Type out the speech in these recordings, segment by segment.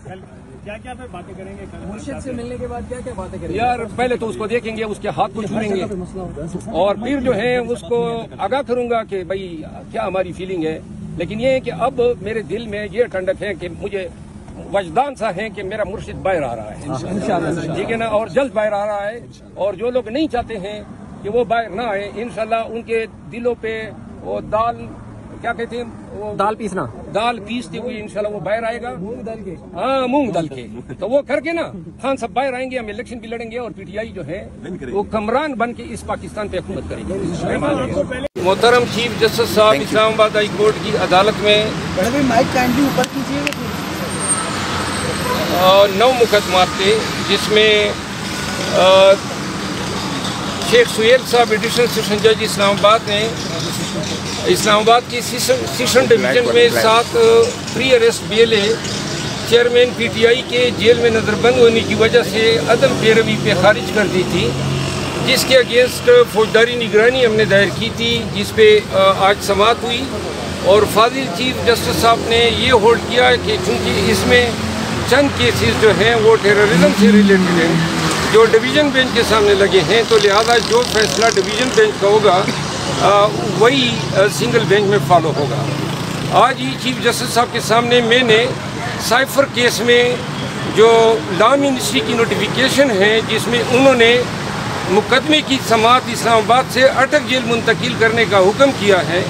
کیا کیا باتیں کریں گے مرشد سے ملنے کے بعد؟ کیا کیا باتیں کریں گے؟ یار پہلے تو اس کو دیکھیں گے، اس کے ہاتھ کو چھوئیں گے اور پھر جو ہے اس کو آگاہ کروں گا کہ بھائی کیا ہماری فیلنگ ہے. لیکن یہ ہے کہ اب میرے دل میں یہ ٹھنڈک ہے کہ مجھے وجدان سا ہے کہ میرا مرشد باہر آ رہا ہے، ٹھیک ہے نا، اور جلد باہر آ رہا ہے. اور جو لوگ نہیں چاہتے ہیں کہ وہ باہر نہ آئے، انشاءاللہ ان کے دلوں پہ وہ دال کیا کہتے ہیں، وہ دال پیستے ہوئے انشاءاللہ وہ باہر آئے گا. ہاں، مونگ دال کے تو وہ کر کے نا خان صاحب باہر آئیں گے، ہم الیکشن بھی لڑیں گے اور پی ٹی آئی جو ہے وہ کمران بن کے اس پاکستان پہ حکومت کریں گے. محترم چیف جسٹس صاحب اسلام آباد ہائی کورٹ کی عدالت میں 9 مقدمات تھے، جس میں شیخ سہیل صاحب ایڈیشنل سیشن جج اسلام آباد نے اسلام آباد کی سیشن ڈویژن میں 7 pre arrest bail chairman P T I کے جیل میں نظر بند ہونے کی وجہ سے عدم پیروی پہ خارج کر دی تھی، جس کے اگینسٹ فوجداری نگرانی ہم نے دائر کی تھی، جس پہ آج سماعت ہوئی. اور فاضل چیف جسٹس صاحب نے یہ ہولڈ کیا کہ چونکہ اس میں چند کیسز جو ہیں وہ ٹیررزم سے ریلیٹڈ ہیں جو ڈویژن بینچ کے سامنے لگے ہیں، تو لہذا جو فیصلہ ڈویژن بینچ کا ہوگا وہی سنگل بینچ میں فالو ہوگا. آج ہی چیف جسٹس صاحب کے سامنے میں نے سائفر کیس میں جو لا منسٹری کی نوٹیفیکیشن ہے، جس میں انہوں نے مقدمے کی سماعت اسلام آباد سے اٹک جیل منتقل کرنے کا حکم کیا ہے،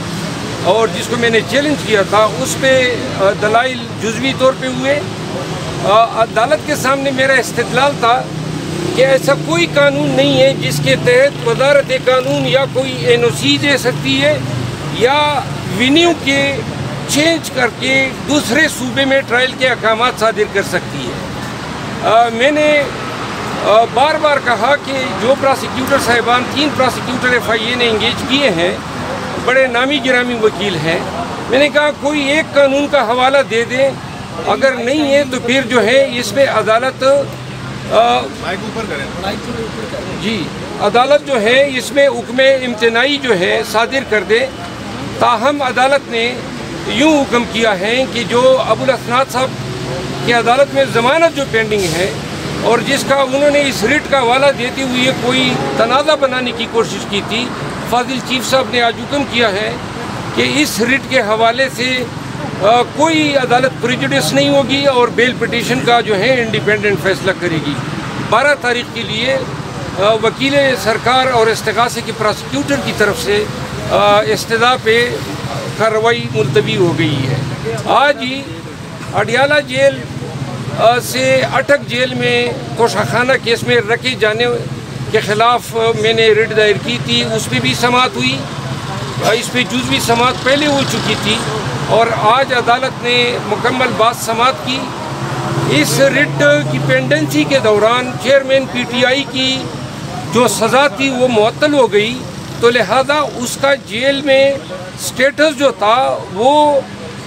اور جس کو میں نے چیلنج کیا تھا، اس پہ دلائل جزوی طور پہ ہوئے. عدالت کے سامنے میرا استدلال تھا کہ ایسا کوئی قانون نہیں ہے جس کے تحت وزارت قانون یا کوئی این او سی دے سکتی ہے یا وینیو کے چینج کر کے دوسرے صوبے میں ٹرائل کے احکامات صادر کر سکتی ہے. میں نے بار بار کہا کہ جو پراسیکیوٹر صاحبان 3 پراسیکیوٹر ایف آئی اے نے انگیج کیے ہیں، بڑے نامی گرامی وکیل ہیں، میں نے کہا کوئی ایک قانون کا حوالہ دے دیں، اگر نہیں ہے تو پھر جو ہے اس پہ عدالت عدالت جو ہے اس میں حکم امتناعی جو ہے صادر کر دے. تاہم عدالت نے یوں حکم کیا ہے کہ جو ابو الاسناد صاحب کی عدالت میں ضمانت جو پینڈنگ ہے اور جس کا انہوں نے اس ریٹ کا حوالہ دیتے ہوئے کوئی تنازع بنانے کی کوشش کی تھی، فاضل چیف صاحب نے آج حکم کیا ہے کہ اس ریٹ کے حوالے سے کوئی عدالت پریجوڈس نہیں ہوگی اور بیل پٹیشن کا جو ہے انڈیپینڈنٹ فیصلہ کرے گی. 12 تاریخ کے لیے وکیل سرکار اور استغاثے کے پراسیکیوٹر کی طرف سے استدعا پہ کارروائی ملتوی ہو گئی ہے. آج ہی اڈیالہ جیل سے اٹک جیل میں کوشاخانہ کیس میں رکھے جانے کے خلاف میں نے ریٹ دائر کی تھی، اس پہ بھی سماعت ہوئی. اس پہ جزوی سماعت پہلے ہو چکی تھی اور آج عدالت نے مکمل بات سماعت کی. اس ریٹ کی پینڈنسی کے دوران چیئرمین پی ٹی آئی کی جو سزا تھی وہ معطل ہو گئی، تو لہذا اس کا جیل میں سٹیٹس جو تھا وہ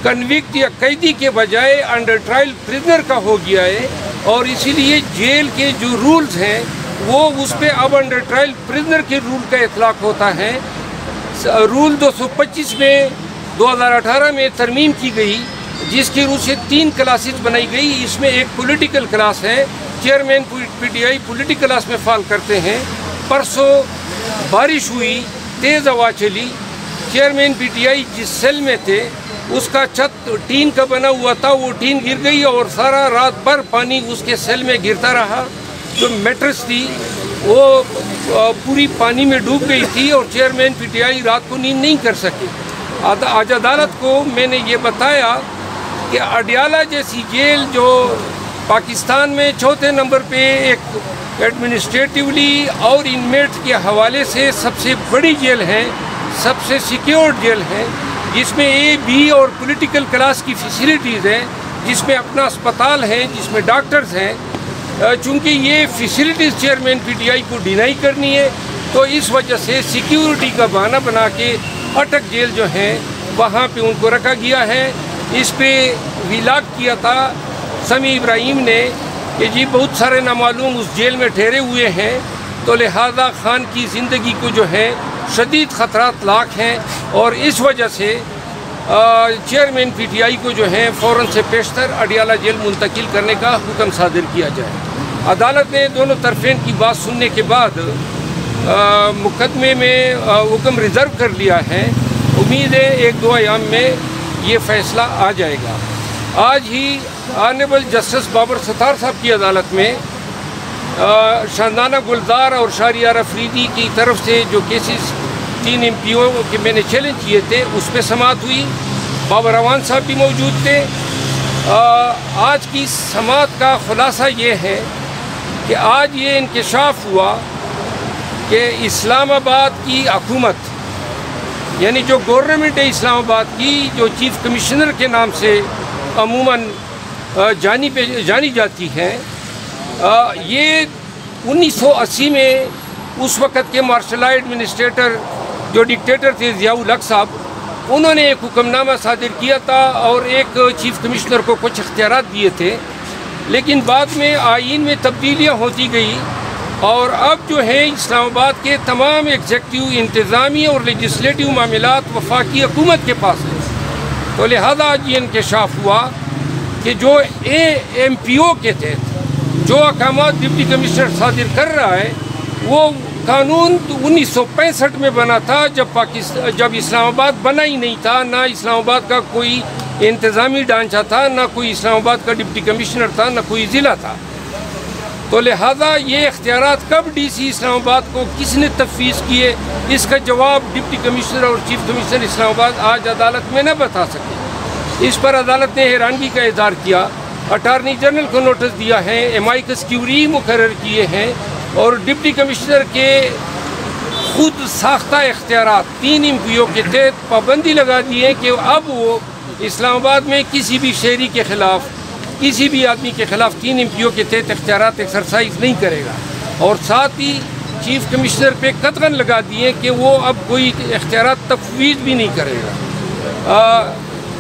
کنوکٹ یا قیدی کے بجائے انڈر ٹرائل پرزنر کا ہو گیا ہے، اور اسی لیے جیل کے جو رولز ہیں وہ اس پہ اب انڈر ٹرائل پرزنر کے رول کا اطلاق ہوتا ہے. رول 225 میں 2018 میں ترمیم کی گئی، جس کی روح سے 3 کلاسز بنائی گئی. اس میں ایک پولیٹیکل کلاس ہے، چیئرمین پی ٹی آئی پولیٹیکل کلاس میں فال کرتے ہیں. پرسوں بارش ہوئی، تیز ہوا چلی، چیئرمین پی ٹی آئی جس سیل میں تھے اس کا چھت ٹین کا بنا ہوا تھا، وہ ٹین گر گئی اور سارا رات بھر پانی اس کے سیل میں گرتا رہا. جو میٹرس تھی وہ پوری پانی میں ڈوب گئی تھی اور چیئرمین پی ٹی آئی رات کو نیند نہیں کر سکے. آج عدالت کو میں نے یہ بتایا کہ اڈیالہ جیسی جیل جو پاکستان میں 4تھے نمبر پہ ایک ایڈمنسٹریٹیولی اور انمیٹ کے حوالے سے سب سے بڑی جیل ہے، سب سے سیکیورڈ جیل ہے، جس میں اے بی اور پولیٹیکل کلاس کی فیسیلیٹیز ہیں، جس میں اپنا اسپتال ہے، جس میں ڈاکٹرز ہیں. چونکہ یہ فیسیلیٹیز چیئرمین پی ٹی آئی کو ڈینائی کرنی ہے، تو اس وجہ سے سیکیورٹی کا بہانہ بنا کے اٹک جیل جو ہیں وہاں پہ ان کو رکھا گیا ہے. اس پہ ویلاگ کیا تھا سمیع ابراہیم نے کہ جی بہت سارے نامعلوم اس جیل میں ٹھہرے ہوئے ہیں، تو لہذا خان کی زندگی کو جو ہے شدید خطرات لاحق ہیں، اور اس وجہ سے چیئرمین پی ٹی آئی کو جو ہے فوراً سے پیشتر اڈیالہ جیل منتقل کرنے کا حکم صادر کیا جائے۔ عدالت نے دونوں طرفین کی بات سننے کے بعد مقدمے میں حکم ریزرو کر لیا ہے۔ امید ہے 1-2 ایام میں یہ فیصلہ آ جائے گا۔ آج ہی آنریبل جسٹس بابر ستار صاحب کی عدالت میں شاندانہ گلزار اور شہریار افریدی کی طرف سے جو کیسز 3 MP کے میں نے چیلنج کیے تھے اس پہ سماعت ہوئی۔ بابر اعوان صاحب بھی موجود تھے۔ آج کی سماعت کا خلاصہ یہ ہے کہ آج یہ انکشاف ہوا کہ اسلام آباد کی حکومت یعنی جو گورنمنٹ ہے اسلام آباد کی جو چیف کمشنر کے نام سے عموماً جانی جاتی ہے، یہ 1980 میں اس وقت کے مارشل ایڈمنسٹریٹر جو ڈکٹیٹر تھے ضیاء الحق صاحب، انہوں نے ایک حکم نامہ صادر کیا تھا اور ایک چیف کمشنر کو کچھ اختیارات دیے تھے، لیکن بعد میں آئین میں تبدیلیاں ہوتی گئی اور اب جو ہے اسلام آباد کے تمام ایگزیکٹو، انتظامی اور لیجسلیٹو معاملات وفاقی حکومت کے پاس ہیں۔ تو لہذا آج یہ انکشاف ہوا کہ جو AMPO کے تحت جو احکامات ڈپٹی کمشنر صادر کر رہا ہے وہ قانون 1965 میں بنا تھا جب اسلام آباد بنا ہی نہیں تھا، نہ اسلام آباد کا کوئی انتظامی ڈھانچہ تھا، نہ کوئی اسلام آباد کا ڈپٹی کمشنر تھا، نہ کوئی ضلع تھا۔ تو لہذا یہ اختیارات کب DC اسلام آباد کو کس نے تفویض کیے، اس کا جواب ڈپٹی کمشنر اور چیف کمشنر اسلام آباد آج عدالت میں نہ بتا سکے۔ اس پر عدالت نے حیرانگی کا اظہار کیا، اٹارنی جنرل کو نوٹس دیا ہے، امائکس کیوری مقرر کیے ہیں اور ڈپٹی کمشنر کے خود ساختہ اختیارات 3 MPO کے تحت پابندی لگا دی ہے کہ اب وہ اسلام آباد میں کسی بھی شہری کے خلاف، کسی بھی آدمی کے خلاف 3 MPO کے تحت اختیارات ایکسرسائز نہیں کرے گا، اور ساتھ ہی چیف کمشنر پہ قطعاً لگا دیے کہ وہ اب کوئی اختیارات تفویض بھی نہیں کرے گا۔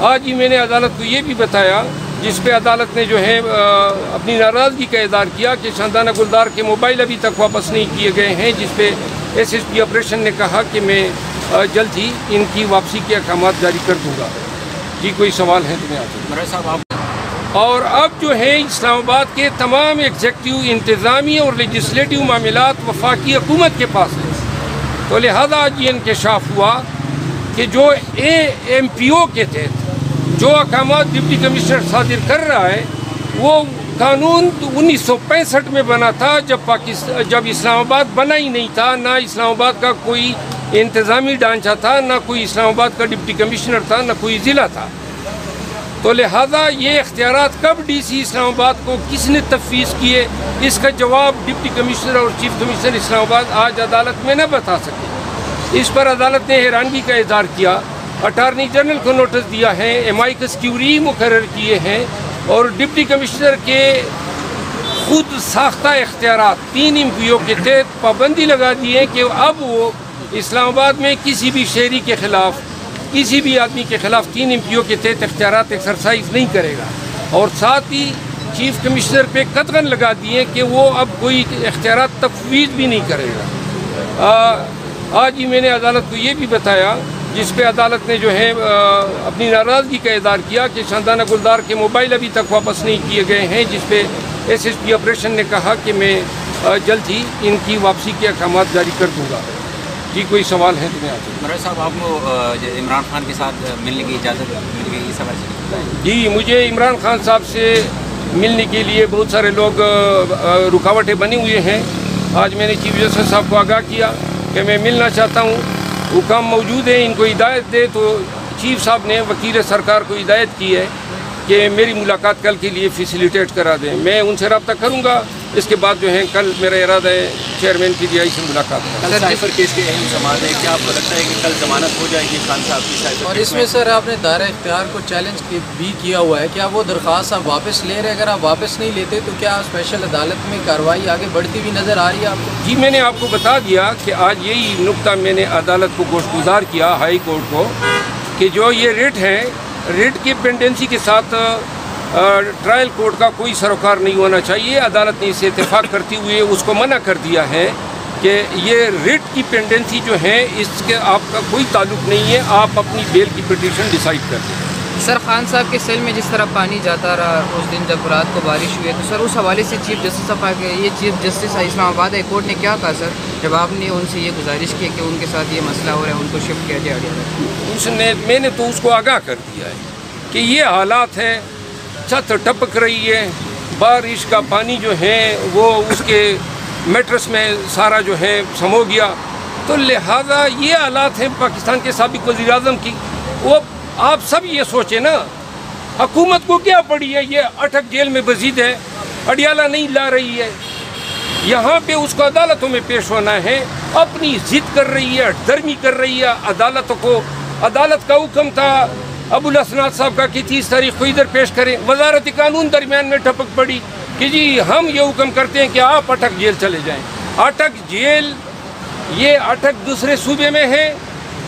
آج ہی میں نے عدالت کو یہ بھی بتایا، جس پہ عدالت نے جو ہے اپنی ناراضگی کا اظہار کیا کہ شاندانہ گلزار کے موبائل ابھی تک واپس نہیں کیے گئے ہیں، جس پہ SSP آپریشن نے کہا کہ میں جلد ہی ان کی واپسی کے احکامات جاری کر دوں گا۔ جی کوئی سوال ہے تو میں آپ اور اب جو ہے اسلام آباد کے تمام ایگزیکٹو، انتظامی اور لیجسلیٹو معاملات وفاقی حکومت کے پاس ہیں۔ تو لہذا آج یہ انکشاف ہوا کہ جو AMPO کے تحت جو احکامات ڈپٹی کمشنر صادر کر رہا ہے وہ قانون 1965 میں بنا تھا جب اسلام آباد بنا ہی نہیں تھا، نہ اسلام آباد کا کوئی انتظامی ڈھانچہ تھا، نہ کوئی اسلام آباد کا ڈپٹی کمشنر تھا، نہ کوئی ضلع تھا۔ تو لہذا یہ اختیارات کب DC اسلام آباد کو کس نے تفویض کیے، اس کا جواب ڈپٹی کمشنر اور چیف کمشنر اسلام آباد آج عدالت میں نہ بتا سکے۔ اس پر عدالت نے حیرانگی کا اظہار کیا، اٹارنی جنرل کو نوٹس دیا ہے، امائکس کیوری مقرر کیے ہیں اور ڈپٹی کمشنر کے خود ساختہ اختیارات 3 MPO کے تحت پابندی لگا دی ہے کہ اب وہ اسلام آباد میں کسی بھی شہری کے خلاف، کسی بھی آدمی کے خلاف 3 MPO کے تحت اختیارات ایکسرسائز نہیں کرے گا، اور ساتھ ہی چیف کمشنر پہ قطعاً لگا دیے کہ وہ اب کوئی اختیارات تفویض بھی نہیں کرے گا۔ آج ہی میں نے عدالت کو یہ بھی بتایا، جس پہ عدالت نے جو ہے اپنی ناراضگی کا اظہار کیا کہ شاندانہ گلزار کے موبائل ابھی تک واپس نہیں کیے گئے ہیں، جس پہ SSP آپریشن نے کہا کہ میں جلد ہی ان کی واپسی کے احکامات جاری کر دوں گا۔ جی کوئی سوال ہے تو میں آپ سے۔ مراد صاحب، آپ کو عمران خان کے ساتھ ملنے کی اجازت مل گئی اس حوالے سے بتائیں۔ جی مجھے عمران خان صاحب سے ملنے کے لیے بہت سارے لوگ رکاوٹیں بنی ہوئے ہیں۔ آج میں نے چیف جسٹس صاحب کو آگاہ کیا کہ میں ملنا چاہتا ہوں، حکام موجود ہیں، ان کو ہدایت دے، تو چیف صاحب نے وکیل سرکار کو ہدایت کی ہے کہ میری ملاقات کل کے لیے فیسیلیٹیٹ کرا دیں۔ میں ان سے رابطہ کروں گا، اس کے بعد جو ہے کل میرا ارادہ ہے چیئرمین PTI سے ملاقات کرنا۔ سائفر کیس کے اہم سماعت ہے، کیا آپ کو لگتا ہے کہ کل ضمانت ہو جائے گی خان صاحب کی سائفر؟ اور اس میں سر آپ نے دائرہ اختیار کو چیلنج بھی کیا ہوا ہے، کیا وہ درخواست آپ واپس لے رہے ہیں؟ اگر آپ واپس نہیں لیتے تو کیا اسپیشل عدالت میں کارروائی آگے بڑھتی ہوئی نظر آ رہی ہے آپ کو؟ جی میں نے آپ کو بتا دیا کہ آج یہی نقطہ میں نے عدالت کو گوشتگزار کیا، ہائی کورٹ کو، کہ جو یہ ریٹ ہے، ریٹ کی پینڈنسی کے ساتھ ٹرائل کورٹ کا کوئی سروکار نہیں ہونا چاہیے۔ عدالت نے اسے اتفاق کرتے ہوئے اس کو منع کر دیا ہے کہ یہ ریٹ کی پینڈنسی جو ہے اس کے آپ کا کوئی تعلق نہیں ہے، آپ اپنی بیل کی پٹیشن ڈیسائیڈ کر دیں۔ سر خان صاحب کے سیل میں جس طرح پانی جاتا رہا اس دن جب رات کو بارش ہوئی ہے، تو سر اس حوالے سے چیف جسٹس صاحب کہ یہ چیف جسٹس اسلام آباد ہائی کورٹ نے کیا کہا سر جب آپ نے ان سے یہ گزارش کی کہ ان کے ساتھ یہ مسئلہ ہو رہا ہے، ان کو شفٹ کیا جائے؟ میں نے تو اس کو آگاہ کر دیا ہے کہ یہ حالات ہے، چھت ٹپک رہی ہے، بارش کا پانی جو ہے وہ اس کے میٹرس میں سارا جو ہے سمو گیا، تو لہذا یہ حالات ہیں پاکستان کے سابق وزیر اعظم کی۔ وہ آپ سب یہ سوچیں نا، حکومت کو کیا پڑی ہے، یہ اٹک جیل میں مزید ہے، اڈیالہ نہیں لا رہی ہے، یہاں پہ اس کو عدالتوں میں پیش ہونا ہے، اپنی ضد کر رہی ہے، درمی کر رہی ہے عدالتوں کو۔ عدالت کا حکم تھا ابو الاسناد صاحب کا کہ 30 تاریخ کو ادھر پیش کریں، وزارت قانون درمیان میں ٹپک پڑی کہ جی ہم یہ حکم کرتے ہیں کہ آپ اٹک جیل چلے جائیں۔ اٹک جیل، یہ اٹک دوسرے صوبے میں ہے،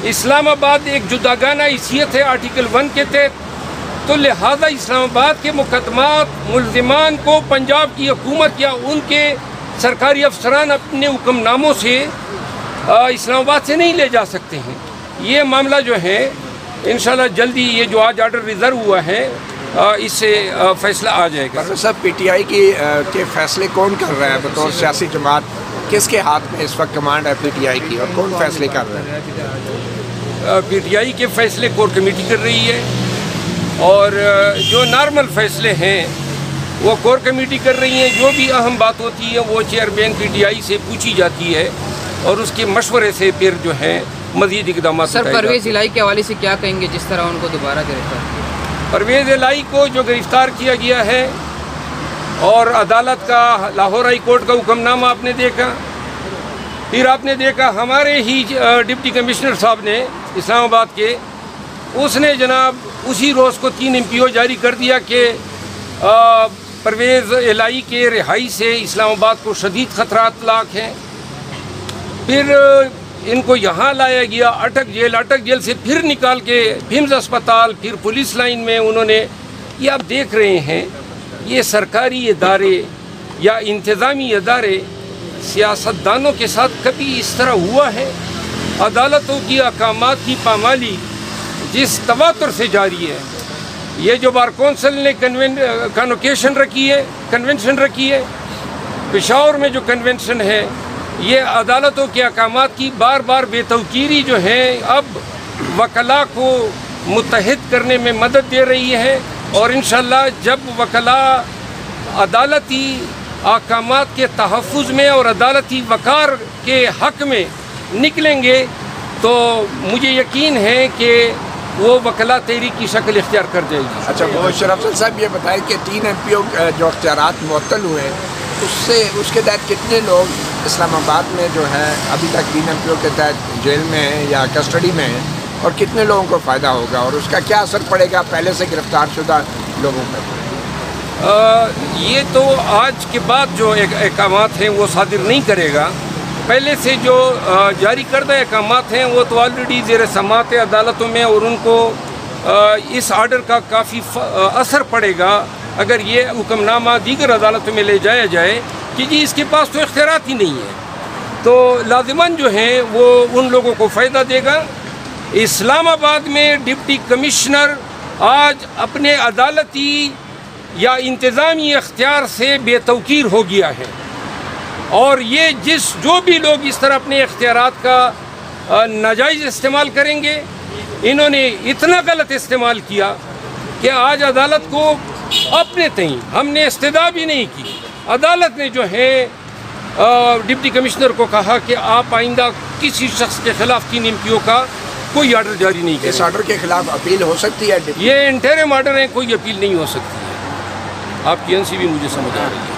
اسلام آباد ایک جداگانہ حیثیت ہے آرٹیکل 1 کے تحت، تو لہذا اسلام آباد کے مقدمات ملزمان کو پنجاب کی حکومت یا ان کے سرکاری افسران اپنے حکم ناموں سے اسلام آباد سے نہیں لے جا سکتے ہیں۔ یہ معاملہ جو ہے انشاءاللہ جلدی، یہ جو آج آرڈر ریزرو ہوا ہے اس سے فیصلہ آ جائے گا۔ صاحب پی ٹی آئی کے فیصلے کون کر رہا ہے بطور سیاسی جماعت؟ کس کے ہاتھ میں اس وقت کمانڈ ہے پی ٹی آئی کی، اور کون فیصلے کر رہا ہے؟ پی ٹی آئی کے فیصلے کور کمیٹی کر رہی ہے، اور جو نارمل فیصلے ہیں وہ کور کمیٹی کر رہی ہیں۔ جو بھی اہم بات ہوتی ہے وہ چیئرمین پی ٹی آئی سے پوچھی جاتی ہے، اور اس کے مشورے سے پھر جو ہے مزید اقدامات۔ سر پرویز الہی کے حوالے سے کیا کہیں گے جس طرح ان کو دوبارہ گرفتار کیا؟ پرویز الہی کو جو گرفتار کیا گیا ہے، اور عدالت کا لاہور ہائی کورٹ کا حکم نامہ آپ نے دیکھا، پھر آپ نے دیکھا ہمارے ہی ڈپٹی کمشنر صاحب نے اسلام آباد کے، اس نے جناب اسی روز کو 3 MPO جاری کر دیا کہ پرویز الہی کے رہائی سے اسلام آباد کو شدید خطرات لاحق ہیں۔ پھر ان کو یہاں لایا گیا اٹک جیل سے پھر نکال کے بھیمز اسپتال، پھر پولیس لائن میں انہوں نے، یہ آپ دیکھ رہے ہیں یہ سرکاری ادارے یا انتظامی ادارے سیاستدانوں کے ساتھ کبھی اس طرح ہوا ہے؟ عدالتوں کی احکامات کی پامالی جس تواتر سے جاری ہے، یہ جو بار کونسل نے کنونشن رکھی ہے، پشاور میں جو کنونشن ہے، یہ عدالتوں کے احکامات کی بار بار بے توقیری جو ہے اب وکلاء کو متحد کرنے میں مدد دے رہی ہے، اور انشاءاللہ جب وکلاء عدالتی احکامات کے تحفظ میں اور عدالتی وقار کے حق میں نکلیں گے تو مجھے یقین ہے کہ وہ وکلاء تحریک کی شکل اختیار کر جائے گی۔ اچھا، محمد شرف صاحب یہ بتائیں کہ 3 MPO جو اختیارات معطل ہوئے اس کے تحت کتنے لوگ اسلام آباد میں جو ہے ابھی تک 3 MPO کے تحت جیل میں ہیں یا کسٹڈی میں ہیں، اور کتنے لوگوں کو فائدہ ہوگا، اور اس کا کیا اثر پڑے گا پہلے سے گرفتار شدہ لوگوں پر؟ یہ تو آج کے بعد جو احکامات ہیں وہ صادر نہیں کرے گا، پہلے سے جو جاری کردہ احکامات ہیں وہ تو آلریڈی زیر سماعت ہے عدالتوں میں، اور ان کو اس آرڈر کا کافی اثر پڑے گا اگر یہ حکم نامہ دیگر عدالتوں میں لے جایا جائے کہ جی اس کے پاس تو اختیارات ہی نہیں ہے، تو لازماً جو ہیں وہ ان لوگوں کو فائدہ دے گا۔ اسلام آباد میں ڈپٹی کمشنر آج اپنے عدالتی یا انتظامی اختیار سے بے توقیر ہو گیا ہے، اور یہ جو بھی لوگ اس طرح اپنے اختیارات کا ناجائز استعمال کریں گے، انہوں نے اتنا غلط استعمال کیا کہ آج عدالت کو اپنے تئیں ہم نے استدعا بھی نہیں کی، عدالت نے جو ہے ڈپٹی کمشنر کو کہا کہ آپ آئندہ کسی شخص کے خلاف 3 MPO کا کوئی آرڈر جاری نہیں کریں۔ اس آرڈر کے خلاف اپیل ہو سکتی ہے؟ یہ انٹرم آرڈر ہے، کوئی اپیل نہیں ہو سکتی ہے۔ آپ کی NC بھی مجھے سمجھ آ رہی ہے۔